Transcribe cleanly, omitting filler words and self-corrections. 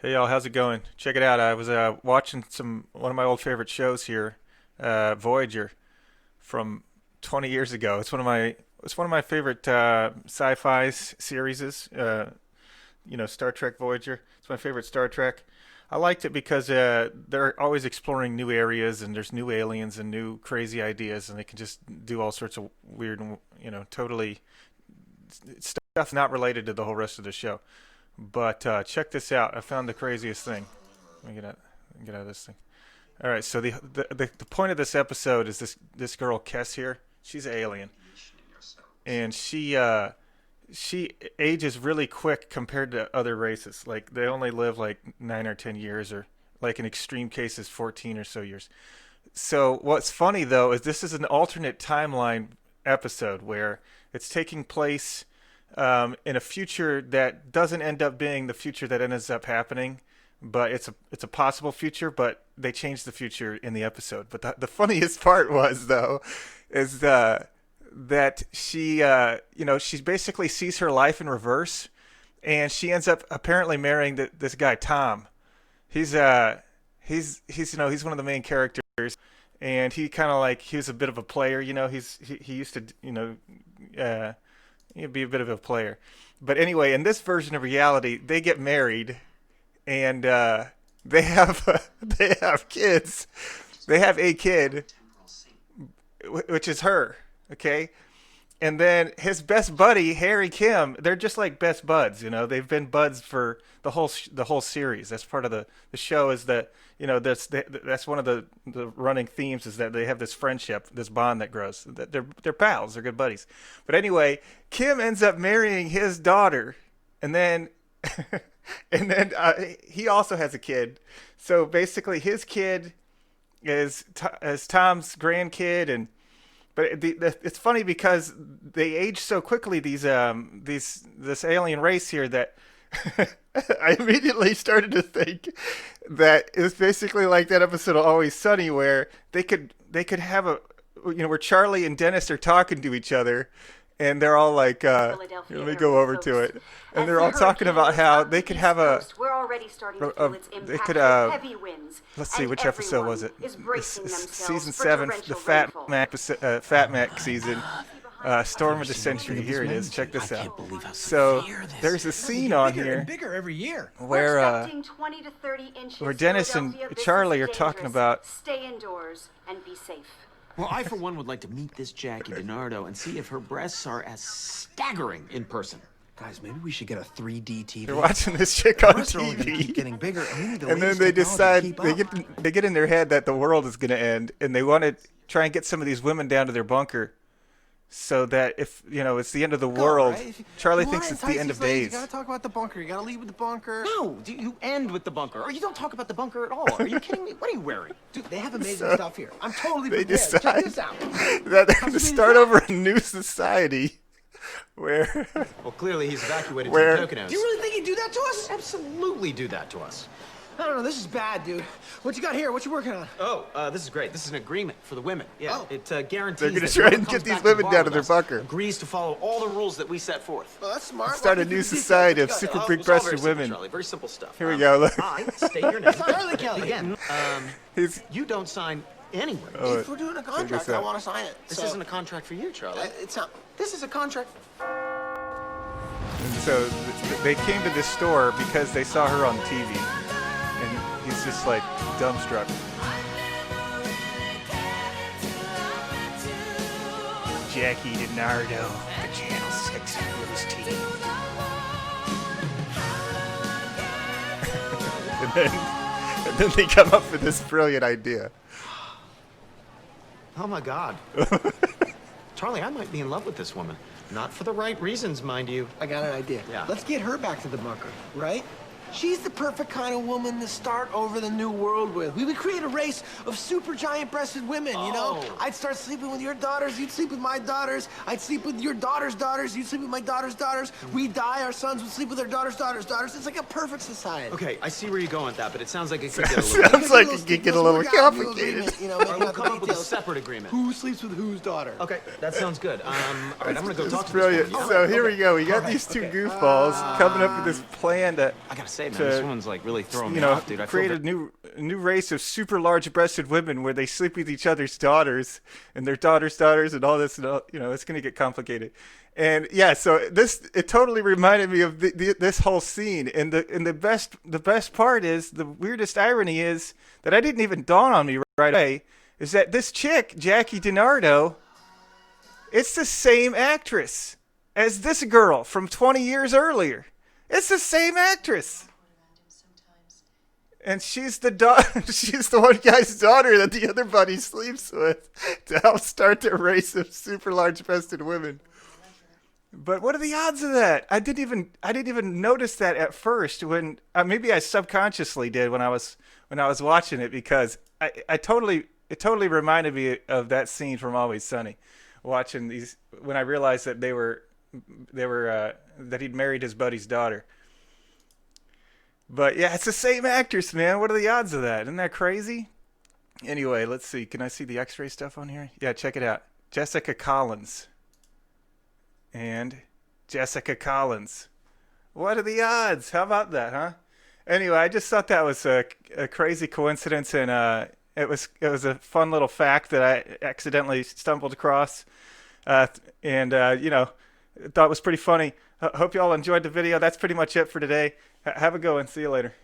Hey y'all, how's it going? Check it out. I was watching one of my old favorite shows here, Voyager from 20 years ago. It's one of my favorite sci-fi series. Star Trek Voyager. It's my favorite Star Trek. I liked it because they're always exploring new areas and there's new aliens and new crazy ideas and they can just do all sorts of weird and totally stuff not related to the whole rest of the show. But check this out. I found the craziest thing. Let me get out of this thing. All right. So the point of this episode is this girl Kess here. She's an alien, and she ages really quick compared to other races. Like they only live like 9 or 10 years, or like in extreme cases 14 or so years. So what's funny though is this is an alternate timeline episode where it's taking place in a future that doesn't end up being the future that ends up happening, but it's a possible future. But they changed the future in the episode. But the funniest part was though, is that she basically sees her life in reverse, and she ends up apparently marrying this guy Tom. He's one of the main characters, and he was a bit of a player. He used to he'd be a bit of a player. But anyway, in this version of reality, they get married, and they have they have kids. They have a kid, which is her. Okay, and then his best buddy Harry Kim, they're just like best buds. They've been buds for the whole series. That's part of the show. Is that that's one of the running themes, is that they have this friendship, this bond that grows. That they're pals. They're good buddies. But anyway, Kim ends up marrying his daughter, and then he also has a kid. So basically, his kid is Tom's grandkid. And but it's funny because they age so quickly. This alien race here, that I immediately started to think that it was basically like that episode of Always Sunny, where they could have where Charlie and Dennis are talking to each other, and they're all like, Philadelphia let me area go over to coast. it, and As they're the all talking hurricane about moves how up they the could East have a Coast, we're already starting to uh, feel its they impact could with heavy winds. let's see, And which episode was everyone it? is bracing themselves Season for 7, the torrential Fat rainfall. Mac season. Storm of the Century. Here it is. Check this out. So there's a scene on here Bigger every year. where We're expecting 20 to 30 inches. where Dennis and Philadelphia, this Charlie is are talking dangerous. about. Stay indoors and be safe. Well, I, for one, would like to meet this Jackie DiNardo and see if her breasts are as staggering in person. Guys, maybe we should get a 3D TV. They're watching this chick on Breasts are only gonna keep TV, getting bigger, and we need the and then latest they technology to decide keep up. they get in their head that the world is going to end, and they want to try and get some of these women down to their bunker, so that if it's the end of the world, Right? If you- Charlie you thinks wanna it's the entice end of these ladies, days. You gotta talk about the bunker. You gotta lead with the bunker. No, you end with the bunker, or you don't talk about the bunker at all. Are you kidding me? What are you wearing? Dude, they have amazing stuff here. I'm totally They prepared. Check decide this out. that they're going to start over a new society, where Well, clearly he's evacuated Where- to the Poconos. Do you really think he'd do that to us? absolutely do that to us? I don't know. This is bad, dude. What you got here? What you working on? Oh, this is great. This is an agreement for the women. Yeah, Oh. it guarantees They're gonna that try whoever and comes get these back to the women bar down to with their us bunker. agrees to follow all the rules that we set forth. Well, that's smart. start a Walk me new through the society of details. super It's all big-breasted very simple, women. Charlie. Very simple stuff. Here we go, look. I state your name. Charlie Kelly. Again, He's you don't sign anywhere. If we're doing a contract, this I out. want to sign it. This So, isn't a contract for you, Charlie. It's not. This is a contract. so they came to this store because they saw her on TV, and he's just like dumbstruck. Jackie DiNardo, the Channel 6 news team. and then they come up with this brilliant idea. Oh my God. Charlie, I might be in love with this woman. Not for the right reasons, mind you. I got an idea. Yeah. Let's get her back to the bunker, right? She's the perfect kind of woman to start over the new world with. We would create a race of super giant breasted women, you know? Oh. I'd start sleeping with your daughters, you'd sleep with my daughters. I'd sleep with your daughter's daughters, you'd sleep with my daughter's daughters. We'd die, our sons would sleep with their daughters' daughters. It's like a perfect society. Okay, I see where you're going with that, but it sounds like it could get a little... Sounds like it could get a little complicated. You know, All right, making we'll out the come up with a details. separate agreement. Who sleeps with whose daughter? Okay, that sounds good. All right, I'm gonna go talk It's to brilliant. this woman. So here we go. We got these two goofballs coming up with this plan to I gotta say, say, man, this woman's like really throwing me off, dude. I create feel a new race of super large-breasted women where they sleep with each other's daughters and their daughters and all this. And all, it's going to get complicated. And yeah, so it totally reminded me of this whole scene. And the best part is, the weirdest irony is that I didn't even dawn on me right away, is that this chick, Jackie DiNardo, it's the same actress as this girl from 20 years earlier. It's the same actress. And she's she's the one guy's daughter that the other buddy sleeps with to help start their race of super large-breasted women. But what are the odds of that? I didn't even notice that at first, when maybe I subconsciously did when I was watching it, because it totally reminded me of that scene from Always Sunny, watching these, when I realized that that he'd married his buddy's daughter. But yeah, it's the same actress, man. What are the odds of that? Isn't that crazy? Anyway, let's see. Can I see the X-ray stuff on here? Yeah, check it out. Jessica Collins. And Jessica Collins. What are the odds? How about that, huh? Anyway, I just thought that was a crazy coincidence, and it was a fun little fact that I accidentally stumbled across, and thought it was pretty funny. Hope you all enjoyed the video. That's pretty much it for today. Have a go and see you later.